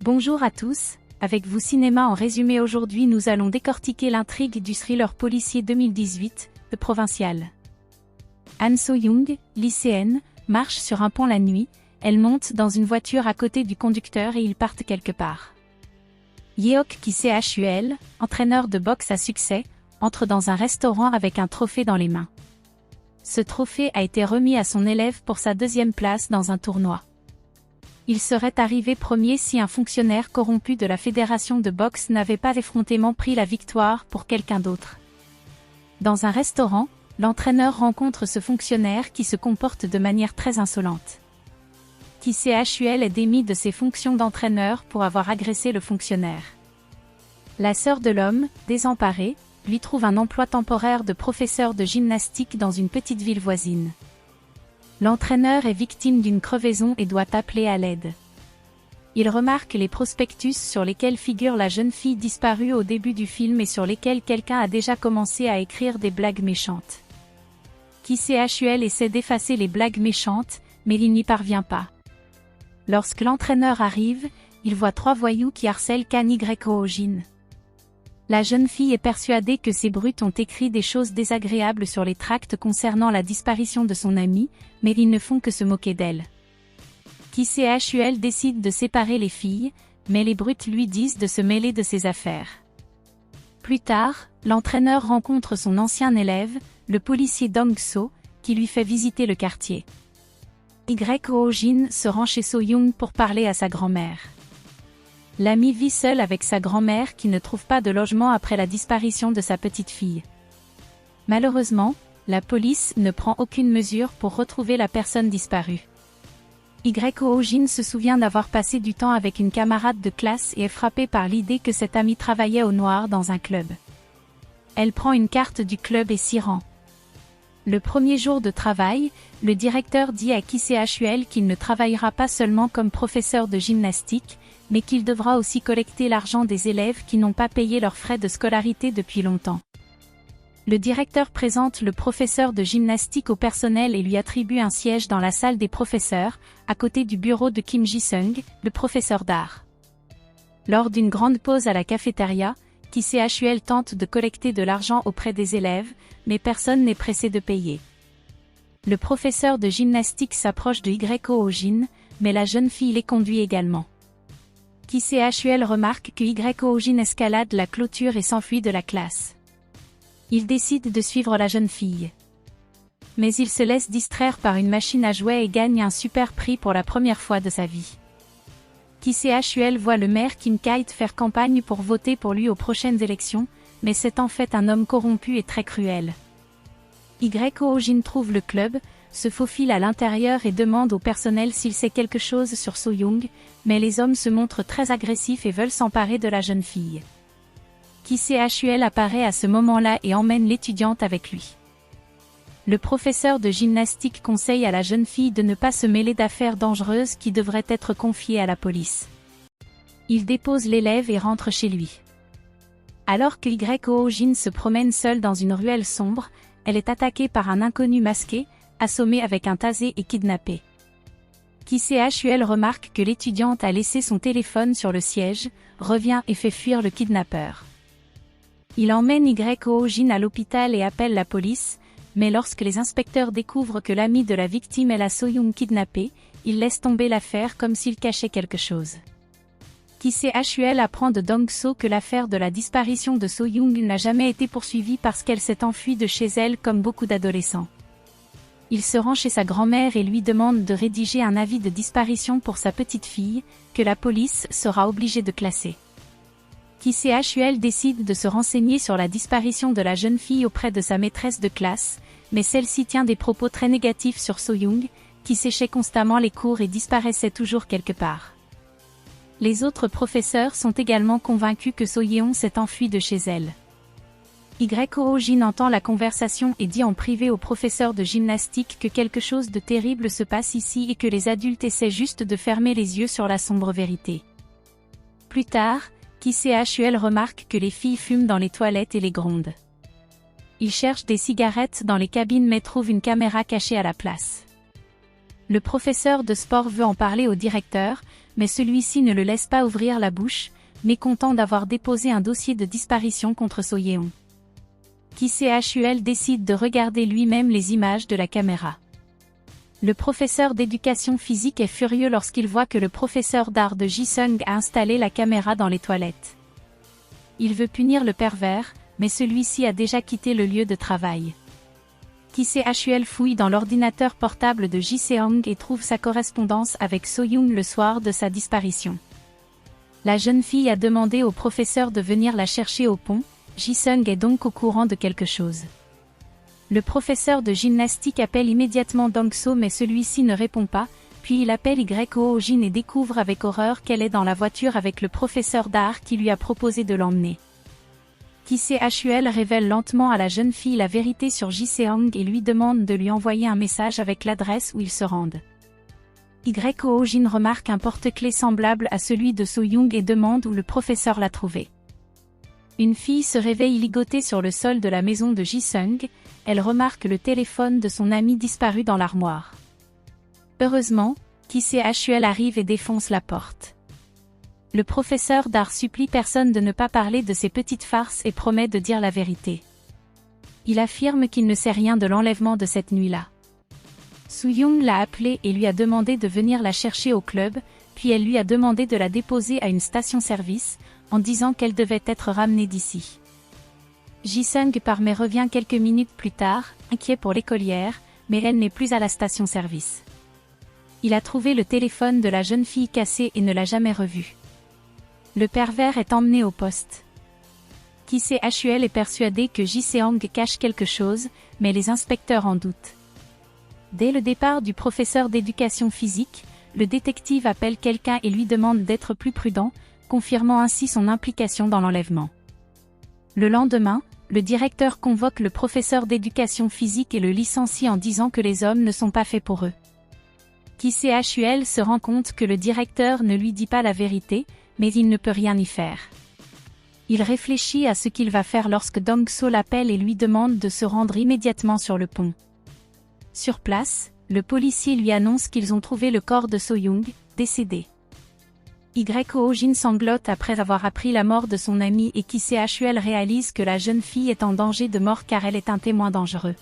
Bonjour à tous, avec vous Cinéma en résumé. Aujourd'hui nous allons décortiquer l'intrigue du thriller policier 2018, The Provincial. Han So-young, lycéenne, marche sur un pont la nuit, elle monte dans une voiture à côté du conducteur et ils partent quelque part. Yeok Ki-se-hul, entraîneur de boxe à succès, entre dans un restaurant avec un trophée dans les mains. Ce trophée a été remis à son élève pour sa deuxième place dans un tournoi. Il serait arrivé premier si un fonctionnaire corrompu de la fédération de boxe n'avait pas effrontément pris la victoire pour quelqu'un d'autre. Dans un restaurant, l'entraîneur rencontre ce fonctionnaire qui se comporte de manière très insolente. Ki-se-hul est démis de ses fonctions d'entraîneur pour avoir agressé le fonctionnaire. La sœur de l'homme, désemparée, lui trouve un emploi temporaire de professeur de gymnastique dans une petite ville voisine. L'entraîneur est victime d'une crevaison et doit appeler à l'aide. Il remarque les prospectus sur lesquels figure la jeune fille disparue au début du film et sur lesquels quelqu'un a déjà commencé à écrire des blagues méchantes. Ki-se-hul essaie d'effacer les blagues méchantes, mais il n'y parvient pas. Lorsque l'entraîneur arrive, il voit 3 voyous qui harcèlent Kan Hyo-jin. La jeune fille est persuadée que ces brutes ont écrit des choses désagréables sur les tracts concernant la disparition de son amie, mais ils ne font que se moquer d'elle. Ki-se-hul décide de séparer les filles, mais les brutes lui disent de se mêler de ses affaires. Plus tard, l'entraîneur rencontre son ancien élève, le policier Dong-so, qui lui fait visiter le quartier. Hyo-jin se rend chez So-young pour parler à sa grand-mère. L'ami vit seul avec sa grand-mère qui ne trouve pas de logement après la disparition de sa petite fille. Malheureusement, la police ne prend aucune mesure pour retrouver la personne disparue. Hyo-jin se souvient d'avoir passé du temps avec une camarade de classe et est frappée par l'idée que cette amie travaillait au noir dans un club. Elle prend une carte du club et s'y rend. Le premier jour de travail, le directeur dit à Ki-se-hul qu'il ne travaillera pas seulement comme professeur de gymnastique, mais qu'il devra aussi collecter l'argent des élèves qui n'ont pas payé leurs frais de scolarité depuis longtemps. Le directeur présente le professeur de gymnastique au personnel et lui attribue un siège dans la salle des professeurs, à côté du bureau de Kim Ji-sung, le professeur d'art. Lors d'une grande pause à la cafétéria, Ki-se-hul tente de collecter de l'argent auprès des élèves, mais personne n'est pressé de payer. Le professeur de gymnastique s'approche de Hyo-jin, mais la jeune fille les conduit également. Ki-se-hul remarque que Hyo-jin escalade la clôture et s'enfuit de la classe. Il décide de suivre la jeune fille. Mais il se laisse distraire par une machine à jouets et gagne un super prix pour la première fois de sa vie. Ki-se-hul voit le maire Kim Kite faire campagne pour voter pour lui aux prochaines élections, mais c'est en fait un homme corrompu et très cruel. Hyo-jin trouve le club, se faufile à l'intérieur et demande au personnel s'il sait quelque chose sur So-young, mais les hommes se montrent très agressifs et veulent s'emparer de la jeune fille. Ki-se-hul apparaît à ce moment-là et emmène l'étudiante avec lui. Le professeur de gymnastique conseille à la jeune fille de ne pas se mêler d'affaires dangereuses qui devraient être confiées à la police. Il dépose l'élève et rentre chez lui. Alors que Hyo-jin se promène seule dans une ruelle sombre, elle est attaquée par un inconnu masqué, assommée avec un tasé et kidnappée. Ki-se-hul remarque que l'étudiante a laissé son téléphone sur le siège, revient et fait fuir le kidnappeur. Il emmène Hyo-jin à l'hôpital et appelle la police, mais lorsque les inspecteurs découvrent que l'amie de la victime est la So-young kidnappée, ils laissent tomber l'affaire comme s'ils cachaient quelque chose. Ki-se-hul apprend de Dong-so que l'affaire de la disparition de So-young n'a jamais été poursuivie parce qu'elle s'est enfuie de chez elle comme beaucoup d'adolescents. Il se rend chez sa grand-mère et lui demande de rédiger un avis de disparition pour sa petite fille, que la police sera obligée de classer. Ki-se-hul décide de se renseigner sur la disparition de la jeune fille auprès de sa maîtresse de classe, mais celle-ci tient des propos très négatifs sur So-young, qui séchait constamment les cours et disparaissait toujours quelque part. Les autres professeurs sont également convaincus que So-yeon s'est enfui de chez elle. Hyo-jin entend la conversation et dit en privé au professeur de gymnastique que quelque chose de terrible se passe ici et que les adultes essaient juste de fermer les yeux sur la sombre vérité. Plus tard, Ki-se-hul remarque que les filles fument dans les toilettes et les grondent. Il cherche des cigarettes dans les cabines mais trouve une caméra cachée à la place. Le professeur de sport veut en parler au directeur, mais celui-ci ne le laisse pas ouvrir la bouche, mécontent d'avoir déposé un dossier de disparition contre So-yeon. Ki Se-hul décide de regarder lui-même les images de la caméra. Le professeur d'éducation physique est furieux lorsqu'il voit que le professeur d'art de Ji-sung a installé la caméra dans les toilettes. Il veut punir le pervers, mais celui-ci a déjà quitté le lieu de travail. Ki Se-hul fouille dans l'ordinateur portable de Ji-seong et trouve sa correspondance avec So-young le soir de sa disparition. La jeune fille a demandé au professeur de venir la chercher au pont, Ji-sung est donc au courant de quelque chose. Le professeur de gymnastique appelle immédiatement Dong-so mais celui-ci ne répond pas, puis il appelle Yoo-jin et découvre avec horreur qu'elle est dans la voiture avec le professeur d'art qui lui a proposé de l'emmener. Ki Se-hul révèle lentement à la jeune fille la vérité sur Ji-seong et lui demande de lui envoyer un message avec l'adresse où ils se rendent. Yoo-jin remarque un porte-clés semblable à celui de So-young et demande où le professeur l'a trouvé. Une fille se réveille ligotée sur le sol de la maison de Ji-sung, elle remarque le téléphone de son ami disparu dans l'armoire. Heureusement, Ki Se-hul arrive et défonce la porte. Le professeur d'art supplie personne de ne pas parler de ces petites farces et promet de dire la vérité. Il affirme qu'il ne sait rien de l'enlèvement de cette nuit-là. So-young l'a appelée et lui a demandé de venir la chercher au club, puis elle lui a demandé de la déposer à une station-service, en disant qu'elle devait être ramenée d'ici. Ji-sung part mais revient quelques minutes plus tard, inquiet pour l'écolière, mais elle n'est plus à la station-service. Il a trouvé le téléphone de la jeune fille cassé et ne l'a jamais revu. Le pervers est emmené au poste. Ki Se-hul est persuadé que Ji-seong cache quelque chose, mais les inspecteurs en doutent. Dès le départ du professeur d'éducation physique, le détective appelle quelqu'un et lui demande d'être plus prudent, confirmant ainsi son implication dans l'enlèvement. Le lendemain, le directeur convoque le professeur d'éducation physique et le licencie en disant que les hommes ne sont pas faits pour eux. Ki Se-hul se rend compte que le directeur ne lui dit pas la vérité, mais il ne peut rien y faire. Il réfléchit à ce qu'il va faire lorsque Dong-so l'appelle et lui demande de se rendre immédiatement sur le pont. Sur place, le policier lui annonce qu'ils ont trouvé le corps de So-young, décédé. Yoo-jin sanglote après avoir appris la mort de son ami et Ki Se-hul réalise que la jeune fille est en danger de mort car elle est un témoin dangereux.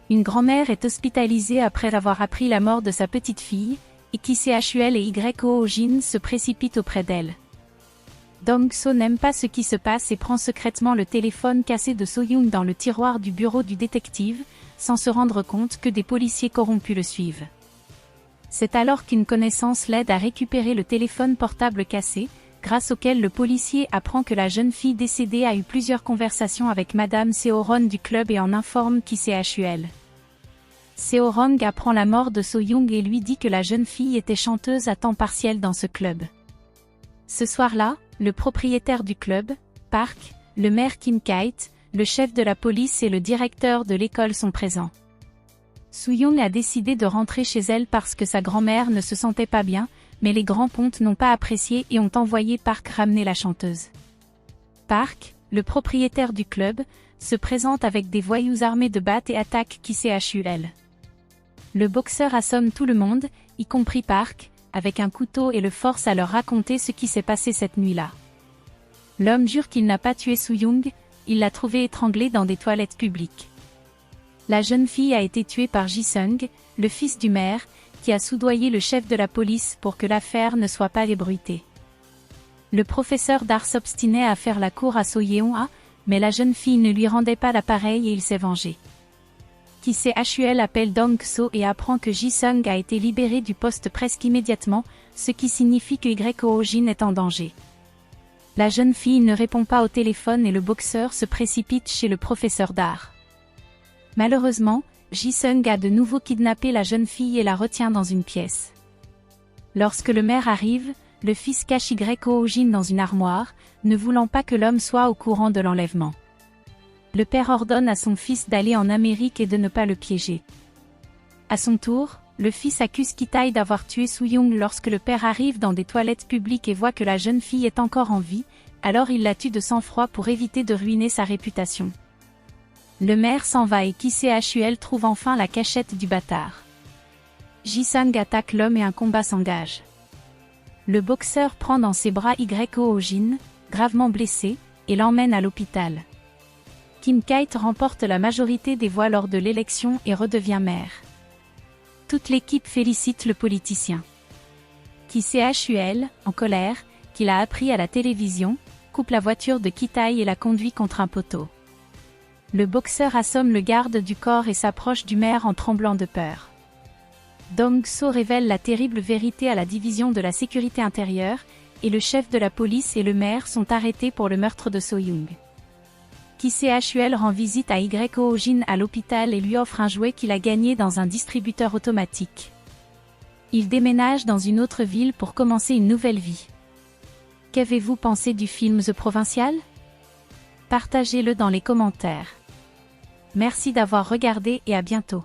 Une grand-mère est hospitalisée après avoir appris la mort de sa petite fille, et Ki Se-hul et Yoo-jin se précipitent auprès d'elle. Dong-so n'aime pas ce qui se passe et prend secrètement le téléphone cassé de So-young dans le tiroir du bureau du détective, sans se rendre compte que des policiers corrompus le suivent. C'est alors qu'une connaissance l'aide à récupérer le téléphone portable cassé, grâce auquel le policier apprend que la jeune fille décédée a eu plusieurs conversations avec Madame Seo-ron du club et en informe Ki Se-hul. Seo-ron apprend la mort de So-young et lui dit que la jeune fille était chanteuse à temps partiel dans ce club. Ce soir-là, le propriétaire du club, Park, le maire Kim Kite, le chef de la police et le directeur de l'école sont présents. So-young a décidé de rentrer chez elle parce que sa grand-mère ne se sentait pas bien, mais les grands pontes n'ont pas apprécié et ont envoyé Park ramener la chanteuse. Park, le propriétaire du club, se présente avec des voyous armés de battes et attaque Ki Se-hul. Le boxeur assomme tout le monde, y compris Park, avec un couteau et le force à leur raconter ce qui s'est passé cette nuit-là. L'homme jure qu'il n'a pas tué So-young, il l'a trouvée étranglée dans des toilettes publiques. La jeune fille a été tuée par Ji-sung, le fils du maire, qui a soudoyé le chef de la police pour que l'affaire ne soit pas ébruitée. Le professeur d'art s'obstinait à faire la cour à So-yeon, mais la jeune fille ne lui rendait pas l'appareil et il s'est vengé. Ki Se-hul appelle Dong-so et apprend que Ji-sung a été libéré du poste presque immédiatement, ce qui signifie que Yoo-jin est en danger. La jeune fille ne répond pas au téléphone et le boxeur se précipite chez le professeur d'art. Malheureusement, Ji-sung a de nouveau kidnappé la jeune fille et la retient dans une pièce. Lorsque le maire arrive, le fils cache Yoo-jin dans une armoire, ne voulant pas que l'homme soit au courant de l'enlèvement. Le père ordonne à son fils d'aller en Amérique et de ne pas le piéger. À son tour, le fils accuse Ki-tae d'avoir tué So-young lorsque le père arrive dans des toilettes publiques et voit que la jeune fille est encore en vie, alors il la tue de sang-froid pour éviter de ruiner sa réputation. Le maire s'en va et Ki Se-hul trouve enfin la cachette du bâtard. Ji-sung attaque l'homme et un combat s'engage. Le boxeur prend dans ses bras Yoo Jin, gravement blessé, et l'emmène à l'hôpital. Kim Kite remporte la majorité des voix lors de l'élection et redevient maire. Toute l'équipe félicite le politicien. Ki Chul, en colère, qu'il a appris à la télévision, coupe la voiture de Ki-tae et la conduit contre un poteau. Le boxeur assomme le garde du corps et s'approche du maire en tremblant de peur. Dong-so révèle la terrible vérité à la division de la sécurité intérieure, et le chef de la police et le maire sont arrêtés pour le meurtre de So-young. Ki Chul rend visite à Yoo Jin à l'hôpital et lui offre un jouet qu'il a gagné dans un distributeur automatique. Il déménage dans une autre ville pour commencer une nouvelle vie. Qu'avez-vous pensé du film The Provincial? Partagez-le dans les commentaires. Merci d'avoir regardé et à bientôt.